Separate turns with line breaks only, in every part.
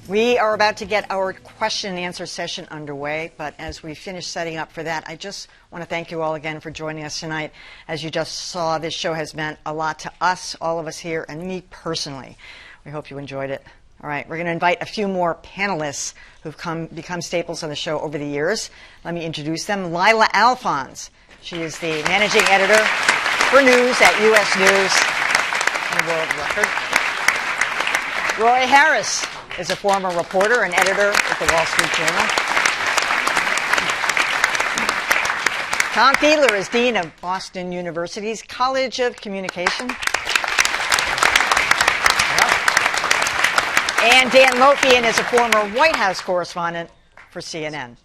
We are about to get our question and answer session underway, but as we finish setting up for that, I just want to thank you all again for joining us tonight. As you just saw, this show has meant a lot to us, all of us here, and me personally. We hope you enjoyed it. All right, we're going to invite a few more panelists who've become staples on the show over the years. Let me introduce them. Lylah Alphonse. She is the managing editor for news at U.S. News and World Record. Roy Harris is a former reporter and editor at the Wall Street Journal. Tom Fiedler is dean of Boston University's College of Communication. And Dan Lothian is a former White House correspondent for CNN.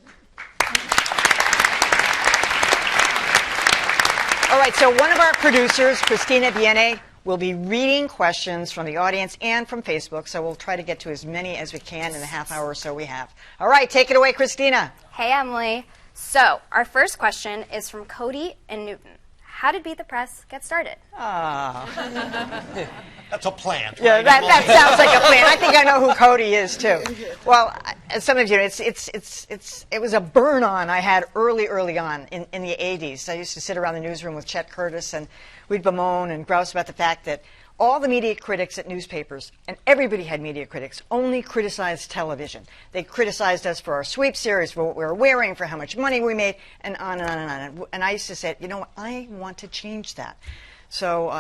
All right, so one of our producers, Christina Viene, will be reading questions from the audience and from Facebook, so we'll try to get to as many as we can in the half hour or so we have. All right, take it away, Christina.
Hey, Emily. So, our first question is from Cody in Newton. How did Beat the Press get started?
That's a plant.
Yeah,
right?
that sounds like a plan. I think I know who Cody is too. Well, as some of you know, it was a burn-on I had early on in the 80s. I used to sit around the newsroom with Chet Curtis, and we'd bemoan and grouse about the fact that all the media critics at newspapers, and everybody had media critics, only criticized television. They criticized us for our sweep series, for what we were wearing, for how much money we made, and on and on and on. And I used to say, you know what, I want to change that. So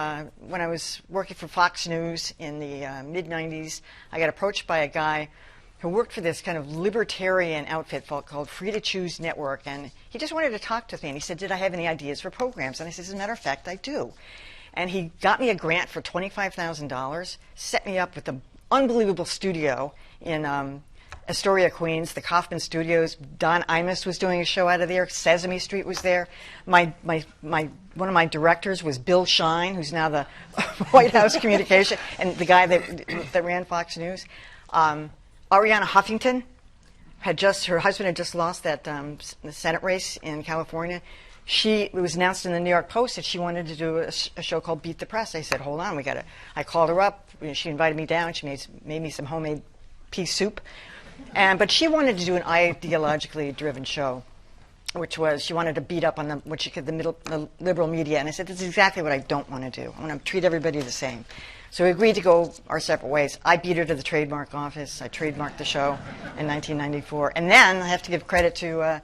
when I was working for Fox News in the mid-'90s, I got approached by a guy who worked for this kind of libertarian outfit called Free to Choose Network, and he just wanted to talk to me. And he said, did I have any ideas for programs? And I said, as a matter of fact, I do. And he got me a grant for $25,000, set me up with an unbelievable studio in Astoria, Queens, the Kaufman Studios. Don Imus was doing a show out of there. Sesame Street was there. One of my directors was Bill Shine, who's now the White House communication, and the guy that ran Fox News. Ariana Huffington her husband had just lost that the Senate race in California. It was announced in the New York Post that she wanted to do a show called Beat the Press. I said, hold on, I called her up. She invited me down. She made me some homemade pea soup. But she wanted to do an ideologically driven show, which was she wanted to beat up on the liberal media. And I said, this is exactly what I don't want to do. I want to treat everybody the same. So we agreed to go our separate ways. I beat her to the trademark office. I trademarked the show in 1994. And then I have to give credit to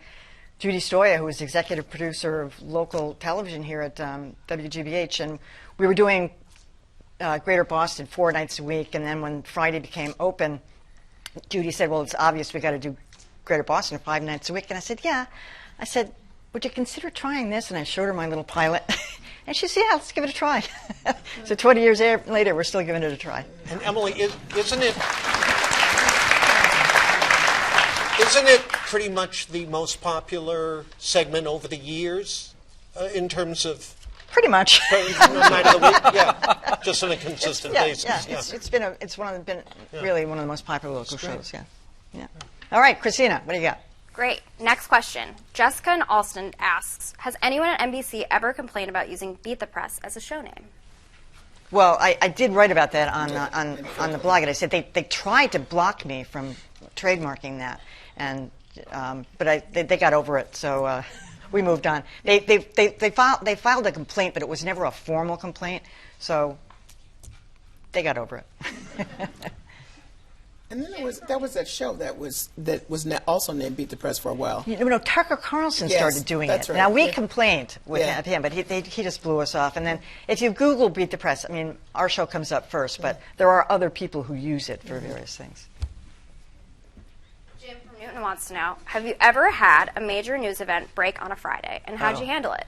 Judy Stoya, who was executive producer of local television here at WGBH. And we were doing Greater Boston 4 nights a week. And then when Friday became open, Judy said, well, it's obvious we got to do Greater Boston 5 nights a week. And I said, yeah. I said, would you consider trying this? And I showed her my little pilot. And she said, yeah, let's give it a try. So 20 years later, we're still giving it a try.
And Emily, isn't it pretty much the most popular segment over the years in terms of...
Pretty much.
Night of the week, yeah, just on a consistent basis.
Yeah. It's really one of the most popular local shows. Yeah. All right, Christina, what do you got?
Great. Next question. Jessica in Alston asks, has anyone at NBC ever complained about using Beat the Press as a show name?
Well, I did write about that on the blog, and I said they tried to block me from trademarking that, and but they got over it, so we moved on. They filed a complaint, but it was never a formal complaint, so they got over it.
And then there was that show that was also named Beat the Press for a while.
Tucker Carlson started doing it.
Right.
Now, we complained with him, but he just blew us off. And then if you Google Beat the Press, I mean, our show comes up first, but there are other people who use it for various things.
Jim from Newton wants to know, have you ever had a major news event break on a Friday, and how did you handle it?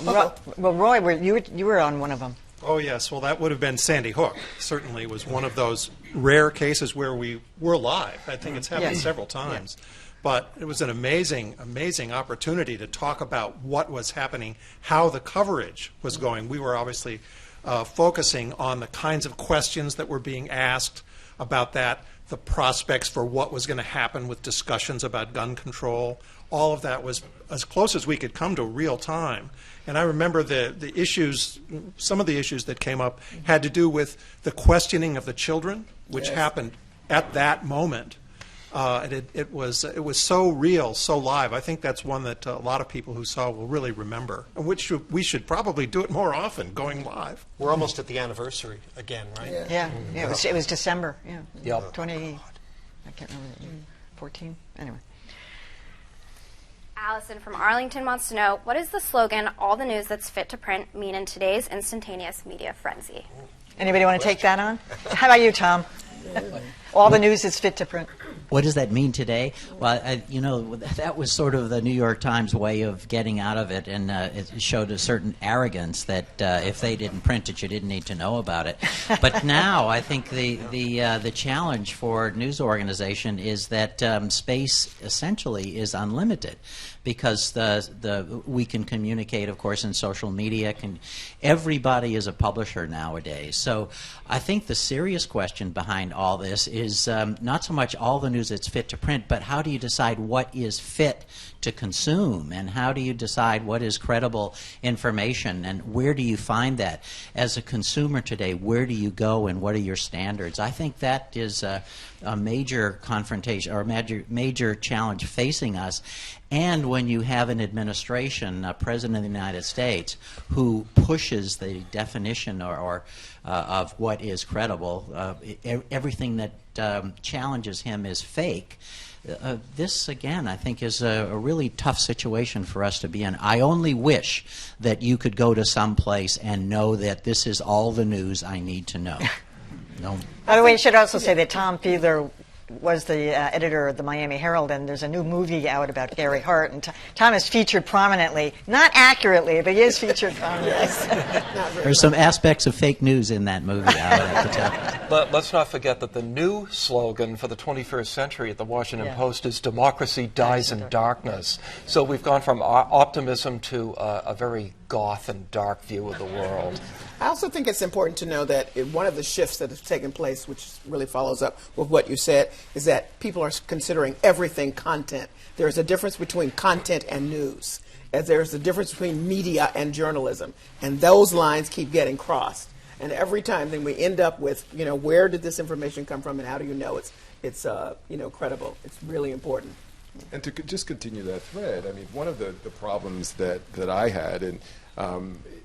Well, Roy, you were on one of them.
Oh, yes. Well, that would have been Sandy Hook. Certainly was one of those rare cases where we were live. I think it's happened several times. Yeah. But it was an amazing, amazing opportunity to talk about what was happening, how the coverage was going. We were obviously focusing on the kinds of questions that were being asked about that, the prospects for what was going to happen with discussions about gun control. All of that was as close as we could come to real time. And I remember the issues, some of the issues that came up had to do with the questioning of the children, which happened at that moment. It was so real, so live. I think that's one that a lot of people who saw will really remember, and which we should probably do it more often, going live.
We're almost at the anniversary again, right?
Yeah. It was December. Yeah.
Yep.
20. I can't remember the year. 14. Anyway.
Allison from Arlington wants to know, what does the slogan, all the news that's fit to print, mean in today's instantaneous media frenzy?
Anybody want to take that on? How about you, Tom? All the news is fit to print.
What does that mean today? Well, that was sort of the New York Times way of getting out of it, and it showed a certain arrogance that if they didn't print it, you didn't need to know about it. But now I think the challenge for news organization is that space essentially is unlimited, because we can communicate, of course, in social media. Everybody is a publisher nowadays. So I think the serious question behind all this is not so much all the news that's fit to print, but how do you decide what is fit to consume, and how do you decide what is credible information, and where do you find that? As a consumer today, where do you go and what are your standards? I think that is a major confrontation or a major challenge facing us. And when you have an administration, a president of the United States, who pushes the definition of what is credible, everything that challenges him is fake. This, again, I think is a really tough situation for us to be in. I only wish that you could go to some place and know that this is all the news I need to know. No.
By the way, you should also say that Tom Fiedler was the editor of the Miami Herald, and there's a new movie out about Gary Hart, and Tom is featured prominently, not accurately, but he is featured prominently.
There's some aspects of fake news in that movie, I would have to tell.
Let's not forget that the new slogan for the 21st century at the Washington Post is "Democracy dies in darkness." So we've gone from optimism to a very goth and dark view of the world.
I also think it's important to know that one of the shifts that has taken place, which really follows up with what you said, is that people are considering everything content. There's a difference between content and news, as there's a difference between media and journalism, and those lines keep getting crossed. And every time, then we end up with, where did this information come from, and how do you know it's credible? It's really important.
And to just continue that thread, I mean, one of the problems that I had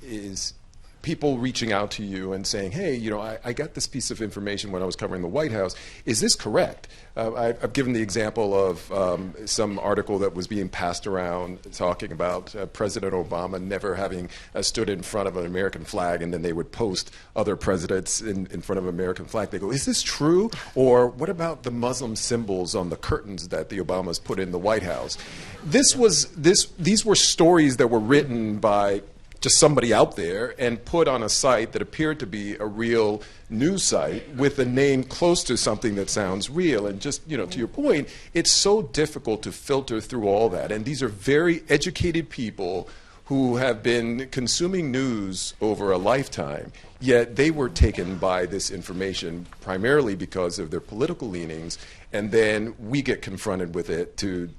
is people reaching out to you and saying, hey, I got this piece of information when I was covering the White House. Is this correct? I've given the example of some article that was being passed around talking about President Obama never having stood in front of an American flag, and then they would post other presidents in front of an American flag. They go, is this true? Or what about the Muslim symbols on the curtains that the Obamas put in the White House? These were stories that were written by just somebody out there and put on a site that appeared to be a real news site with a name close to something that sounds real. And just, to your point, it's so difficult to filter through all that. And these are very educated people who have been consuming news over a lifetime, yet they were taken by this information primarily because of their political leanings. And then we get confronted with it to,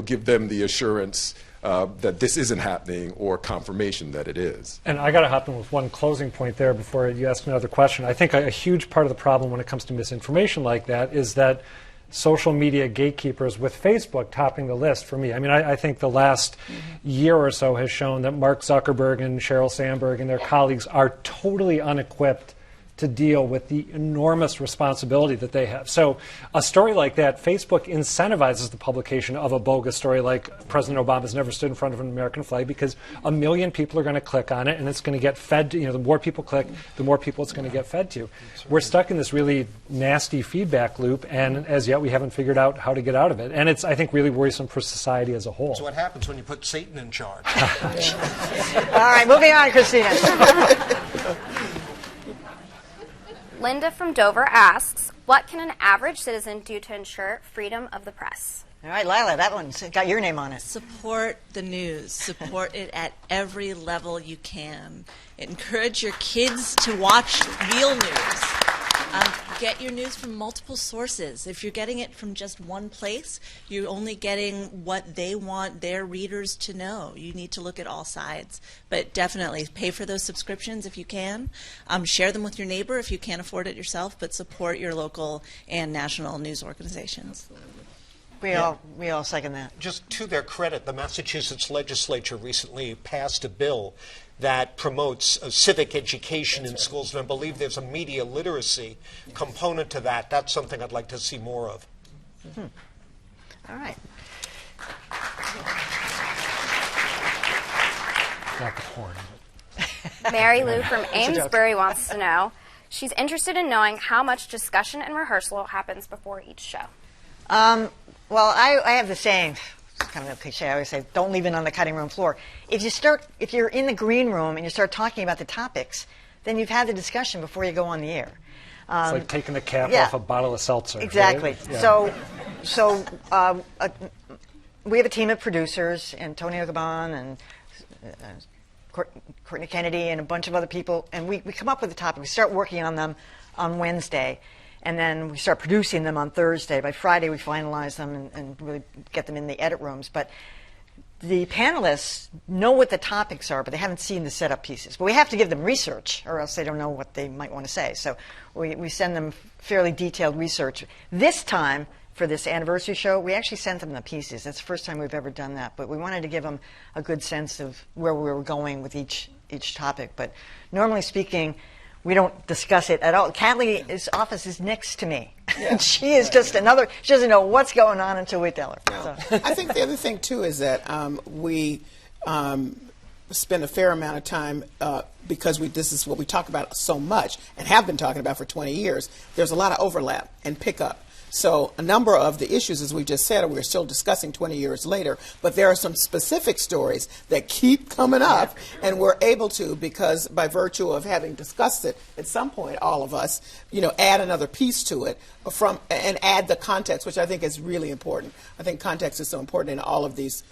give them the assurance that this isn't happening, or confirmation that it is.
And I got to hop in with one closing point there before you ask another question. I think a huge part of the problem when it comes to misinformation like that is that social media gatekeepers, with Facebook topping the list for me. I mean, I think the last year or so has shown that Mark Zuckerberg and Sheryl Sandberg and their colleagues are totally unequipped to deal with the enormous responsibility that they have. So a story like that, Facebook incentivizes the publication of a bogus story like President Obama's never stood in front of an American flag, because 1 million people are going to click on it, and it's going to get fed to, the more people click, the more people it's going to get fed to. We're stuck in this really nasty feedback loop, and as yet we haven't figured out how to get out of it. And it's, I think, really worrisome for society as a whole.
So what happens when you put Satan in charge?
All right, moving on, Christina.
Linda from Dover asks, what can an average citizen do to ensure freedom of the press?
All right, Lylah, that one's got your name on it.
Support the news. Support it at every level you can. Encourage your kids to watch real news. Get your news from multiple sources. If you're getting it from just one place, you're only getting what they want their readers to know. You need to look at all sides. But definitely pay for those subscriptions if you can. Share them with your neighbor if you can't afford it yourself, but support your local and national news organizations.
We all second that.
Just to their credit, the Massachusetts legislature recently passed a bill that promotes civic education in schools, and I believe there's a media literacy component to that. That's something I'd like to see more of.
All right.
Not the horn.
Mary Lou from Amesbury wants to know. She's interested in knowing how much discussion and rehearsal happens before each show.
Well, I have the saying, it's kind of a cliche, I always say, don't leave it on the cutting room floor. If you're in the green room and you start talking about the topics, then you've had the discussion before you go on the air.
It's like taking the cap
yeah.
off a bottle of seltzer.
Exactly.
Right? Yeah.
So we have a team of producers, Antonio Gabon and Courtney Kennedy and a bunch of other people, and we come up with the topic. We start working on them on Wednesday, and then we start producing them on Thursday. By Friday, we finalize them and really get them in the edit rooms. But the panelists know what the topics are, but they haven't seen the setup pieces. But we have to give them research, or else they don't know what they might want to say. So we send them fairly detailed research. This time, for this anniversary show, we actually sent them the pieces. That's the first time we've ever done that. But we wanted to give them a good sense of where we were going with each topic. But normally speaking, we don't discuss it at all. Callie's office is next to me.
Yeah.
And she is just another, she doesn't know what's going on until we tell her.
No.
So.
I think the other thing, too, is that we spend a fair amount of time, because this is what we talk about so much and have been talking about for 20 years, there's a lot of overlap and pickup. So a number of the issues, as we just said, we're still discussing 20 years later, but there are some specific stories that keep coming up, and we're able to, because by virtue of having discussed it at some point, all of us, add another piece to it and add the context, which I think is really important. I think context is so important in all of these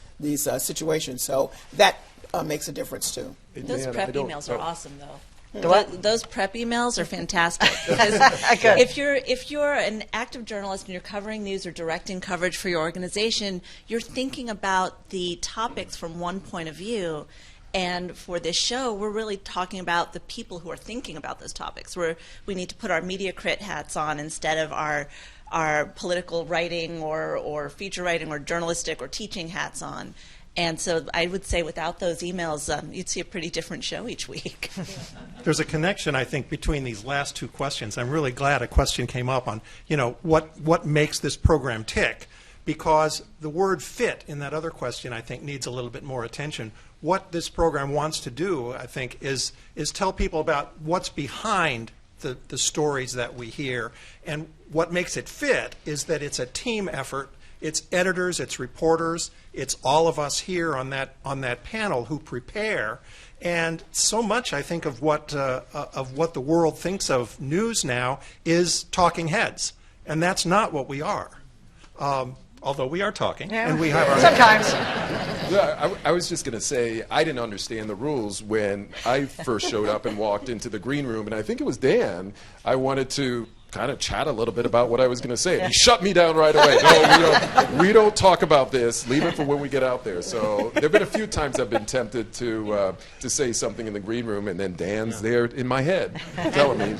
situations. So that makes a difference too.
Those prep emails are awesome, though. Those prep emails are fantastic. If you're an active journalist and you're covering news or directing coverage for your organization, you're thinking about the topics from one point of view. And for this show, we're really talking about the people who are thinking about those topics. We need to put our media crit hats on instead of our political writing or feature writing or journalistic or teaching hats on. And so I would say without those emails, you'd see a pretty different show each week.
There's a connection, I think, between these last two questions. I'm really glad a question came up on, what makes this program tick, because the word fit in that other question, I think, needs a little bit more attention. What this program wants to do, I think, is tell people about what's behind the stories that we hear. And what makes it fit is that it's a team effort. It's editors, it's reporters, it's all of us here on that panel who prepare, and so much I think of what the world thinks of news now is talking heads, and that's not what we are. Although we are talking, and we have our
sometimes.
Yeah, I was just going to say I didn't understand the rules when I first showed up and walked into the green room, and I think it was Dan. I wanted to kind of chat a little bit about what I was going to say. And he shut me down right away. No, we don't talk about this. Leave it for when we get out there. So there have been a few times I've been tempted to say something in the green room, and then Dan's there in my head telling me.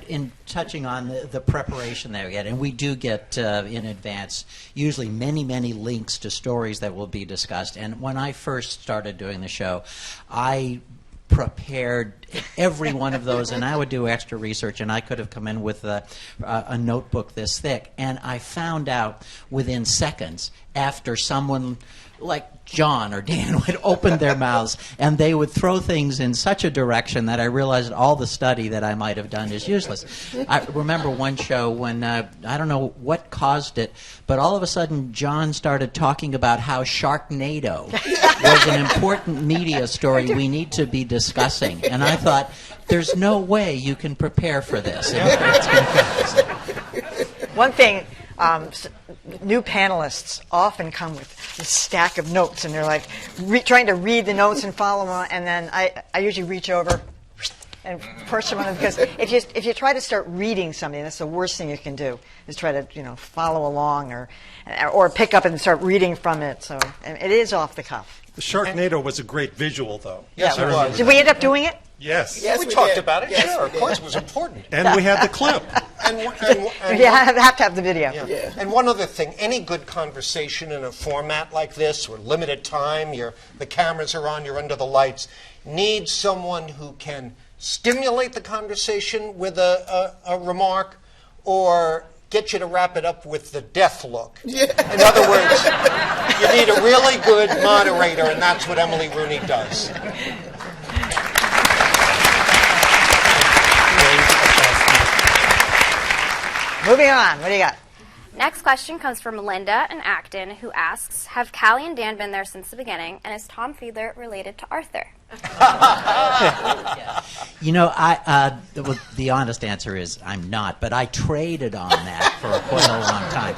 In touching on the preparation that we get, and we do get in advance usually many, many links to stories that will be discussed. And when I first started doing the show, I prepared every one of those, and I would do extra research, and I could have come in with a notebook this thick, and I found out within seconds after someone like John or Dan would open their mouths, and they would throw things in such a direction that I realized all the study that I might have done is useless. I remember one show when, I don't know what caused it, but all of a sudden John started talking about how Sharknado was an important media story we need to be discussing. And I thought, there's no way you can prepare for this. It's confused.
One thing, new panelists often come with this stack of notes, and they're like trying to read the notes and follow them, and then I usually reach over and perch them on it, because if you try to start reading something, that's the worst thing you can do, is try to follow along or pick up and start reading from it. So and it is off the cuff.
The Sharknado was a great visual, though.
Yes, it was.
Did we end up doing it?
Yes.
We talked
did.
about it.
Yes,
sure,
we
of
did.
course, it was important.
And we had the clip.
And
You have to have the video.
Yeah. And one other thing, any good conversation in a format like this, or limited time, the cameras are on, you're under the lights, needs someone who can stimulate the conversation with a remark, or get you to wrap it up with the death look. Yeah. In other words, you need a really good moderator, and that's what Emily Rooney does.
Moving on. What do you got?
Next question comes from Linda in Acton, who asks, have Callie and Dan been there since the beginning, and is Tom Fiedler related to Arthur?
The honest answer is I'm not, but I traded on that for quite a long time.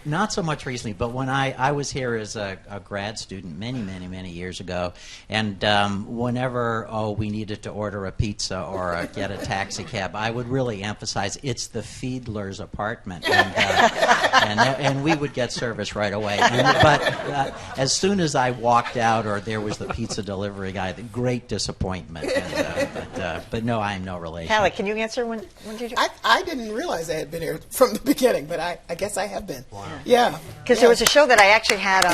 Not so much recently, but when I was here as a grad student many years ago, and whenever we needed to order a pizza or get a taxi cab, I would really emphasize it's the Fiedler's apartment, and we would get service right away. But as soon as I walked out or there was the pizza delivery guy, the great disappointment. But no, I am no relation.
Callie, can you answer when did you?
I didn't realize I had been here from the beginning, but I guess I have been. Wow. Yeah.
Because there was a show that I actually had on.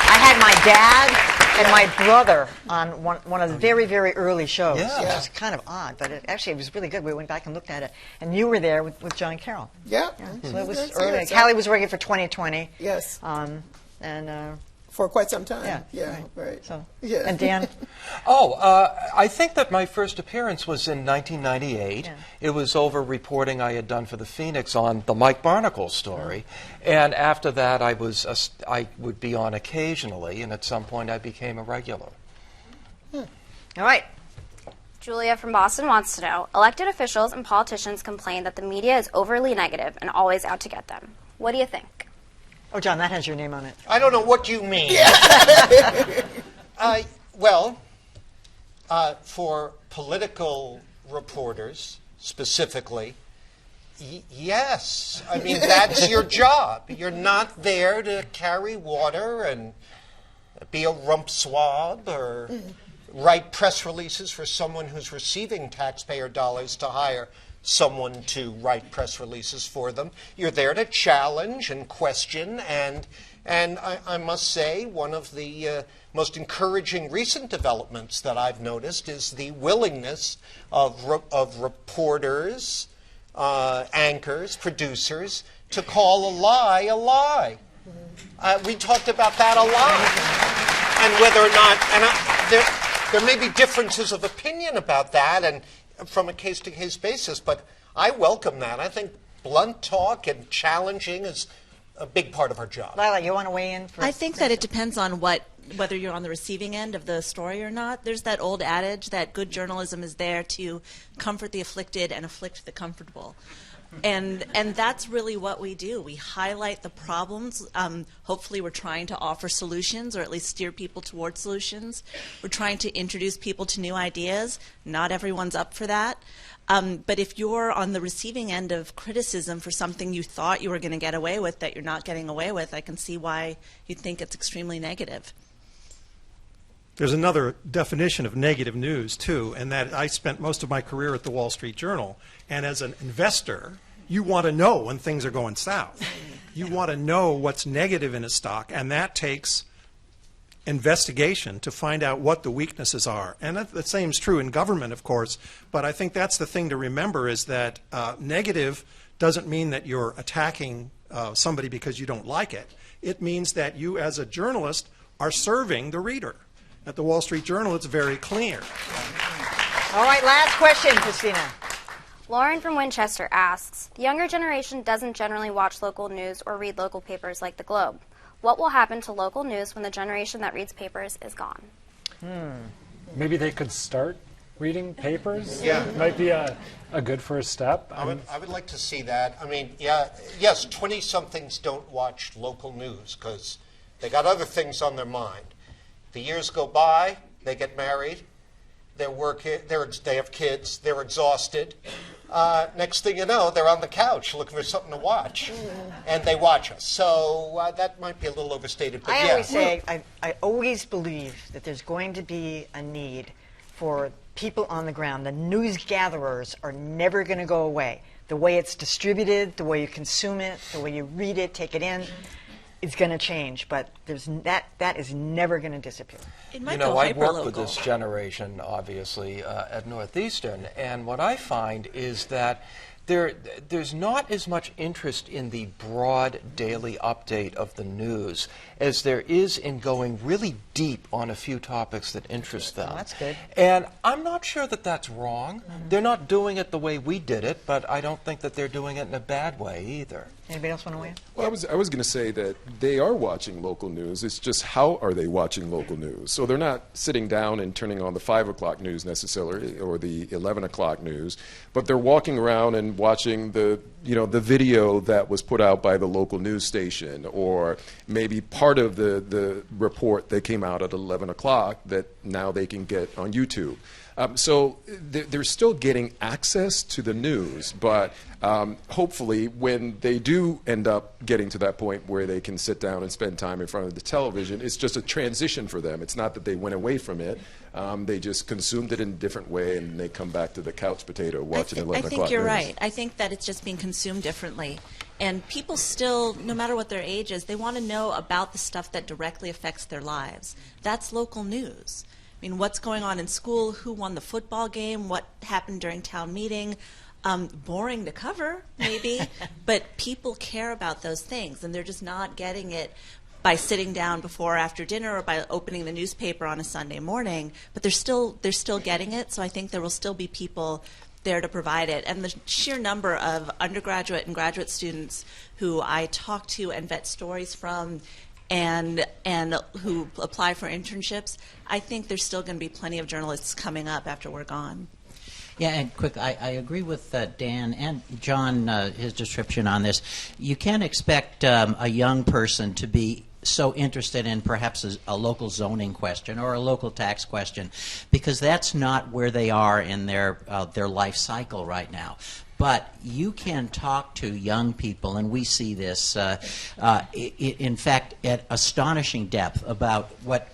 I had my dad and my brother on one of the very early shows.
Yeah.
Which was kind of odd, but it was really good. We went back and looked at it, and you were there with Jon Keller.
Yeah.
So it was
That's
early.
it.
Callie was working for 2020.
Yes.
And
for quite some time.
Yeah.
Right.
So,
yeah.
and Dan?
I think that my first appearance was in 1998.
Yeah.
It was over reporting I had done for the Phoenix on the Mike Barnacle story. And after that, I would be on occasionally, and at some point I became a regular.
All right.
Julia from Boston wants to know, elected officials and politicians complain that the media is overly negative and always out to get them. What do you think?
Oh, John, that has your name on it.
I don't know what you mean. For political reporters specifically, yes. I mean, that's your job. You're not there to carry water and be a rump swab or write press releases for someone who's receiving taxpayer dollars to hire someone to write press releases for them. You're there to challenge and question, and I must say one of the most encouraging recent developments that I've noticed is the willingness of reporters, anchors, producers to call a lie a lie. We talked about that a lot, and whether or not, there may be differences of opinion about that, and from a case-to-case basis, but I welcome that. I think blunt talk and challenging is a big part of our job.
Lylah, you want to weigh in?
I think that it depends on whether you're on the receiving end of the story or not. There's that old adage that good journalism is there to comfort the afflicted and afflict the comfortable. And that's really what we do. We highlight the problems. Hopefully we're trying to offer solutions, or at least steer people towards solutions. We're trying to introduce people to new ideas. Not everyone's up for that. But if you're on the receiving end of criticism for something you thought you were going to get away with that you're not getting away with, I can see why you think it's extremely negative.
There's another definition of negative news, too, and that I spent most of my career at the Wall Street Journal. And as an investor, you want to know when things are going south. You want to know what's negative in a stock, and that takes investigation to find out what the weaknesses are. And the same is true in government, of course, but I think that's the thing to remember is that negative doesn't mean that you're attacking somebody because you don't like it. It means that you, as a journalist, are serving the reader. At the Wall Street Journal, it's very clear.
All right, last question, Christina.
Lauren from Winchester asks, the younger generation doesn't generally watch local news or read local papers like the Globe. What will happen to local news when the generation that reads papers is gone?
Maybe they could start reading papers.
Yeah.
Might be a good first step.
I would like to see that. I mean, yes, 20-somethings don't watch local news because they got other things on their mind. The years go by, they get married, they're working, they have kids, they're exhausted. Next thing you know, they're on the couch looking for something to watch, and they watch us. So that might be a little overstated, but
I always say, I always believe that there's going to be a need for people on the ground. The news gatherers are never going to go away. The way it's distributed, the way you consume it, the way you read it, take it in, is going to change. But that is never going to disappear.
It might
You know,
go
I work
hyperlocal.
with this generation, obviously, at Northeastern, and what I find is that there's not as much interest in the broad daily update of the news as there is in going really deep on a few topics that interest them.
That's good.
And I'm not sure that that's wrong. They're not doing it the way we did it, but I don't think that they're doing it in a bad way either.
Anybody else want to weigh in?
Well, I was going to say that they are watching local news. It's just how are they watching local news? So they're not sitting down and turning on the 5 o'clock news necessarily or the 11 o'clock news, but they're walking around and watching the video that was put out by the local news station, or maybe part of the report that came out at 11 o'clock that now they can get on YouTube. So they're still getting access to the news, but hopefully when they do end up getting to that point where they can sit down and spend time in front of the television, it's just a transition for them. It's not that they went away from it. They just consumed it in a different way, and they come back to the couch potato watching 11 o'clock
I think you're
news.
right. I think that it's just being consumed differently. And people still, no matter what their age is, they want to know about the stuff that directly affects their lives. That's local news. I mean, what's going on in school, who won the football game, what happened during town meeting. Boring to cover, maybe, but people care about those things, and they're just not getting it by sitting down before or after dinner or by opening the newspaper on a Sunday morning, but they're still getting it, so I think there will still be people there to provide it. And the sheer number of undergraduate and graduate students who I talk to and vet stories from and who apply for internships, I think there's still going to be plenty of journalists coming up after we're gone.
Yeah, and quick, I agree with Dan and Jon, his description on this. You can't expect a young person to be so interested in perhaps a local zoning question or a local tax question, because that's not where they are in their life cycle right now. But you can talk to young people, and we see this, in fact, at astonishing depth about what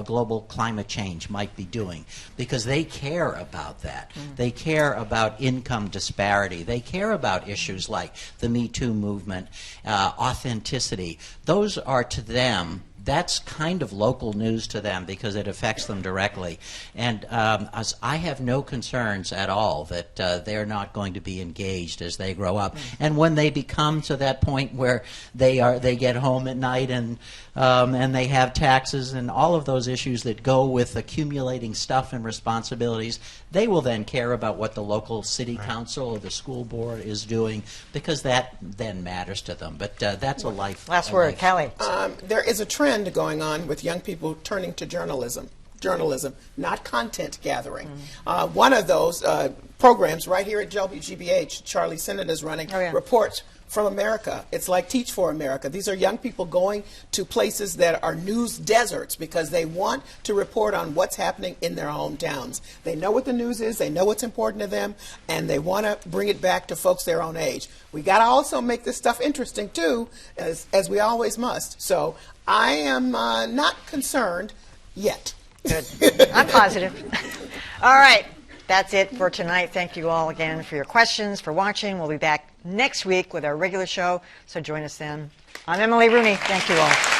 global climate change might be doing, because they care about that. They care about income disparity. They care about issues like the Me Too movement, authenticity. Those are, to them, that's kind of local news to them because it affects them directly. And I have no concerns at all that they're not going to be engaged as they grow up. And when they become to that point where they get home at night and they have taxes and all of those issues that go with accumulating stuff and responsibilities, they will then care about what the local city council or the school board is doing, because that then matters to them. But that's a life.
Last word, Callie.
There is a trend going on with young people turning to journalism, not content gathering. One of those programs right here at WGBH, Charlie Sinnott is running, Reports from America. It's like Teach for America. These are young people going to places that are news deserts because they want to report on what's happening in their hometowns. They know what the news is, they know what's important to them, and they want to bring it back to folks their own age. We got to also make this stuff interesting too, as we always must. So I am not concerned yet.
Good. I'm positive. All right. That's it for tonight. Thank you all again for your questions, for watching. We'll be back next week with our regular show, so join us then. I'm Emily Rooney. Thank you all.